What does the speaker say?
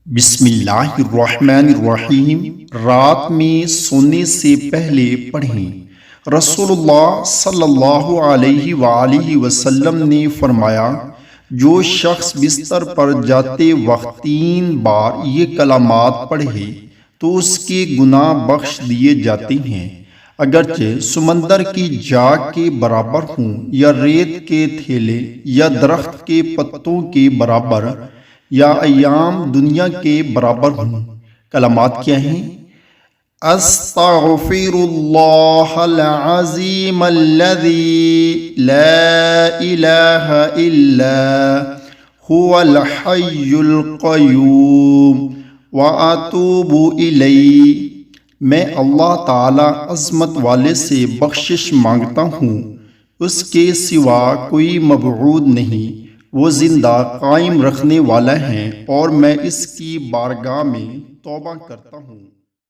بسم اللہ الرحمن الرحیم۔ رات میں سونے سے پہلے پڑھیں۔ رسول اللہ صلی اللہ علیہ وآلہ وسلم نے فرمایا، جو شخص بستر پر جاتے وقت 3 بار یہ کلمات پڑھے تو اس کے گناہ بخش دیے جاتے ہیں، اگرچہ سمندر کی جاگ کے برابر ہوں یا ریت کے تھیلے یا درخت کے پتوں کے برابر یا ایام دنیا کے برابر ہوں۔ کلمات کیا ہیں؟ استغفر اللہ العظیم الذی لا الہ الا هو الحی القیوم واتوب الیہ۔ میں اللہ تعالی عظمت والے سے بخشش مانگتا ہوں، اس کے سوا کوئی معبود نہیں، وہ زندہ قائم رکھنے والا ہے اور میں اس کی بارگاہ میں توبہ کرتا ہوں۔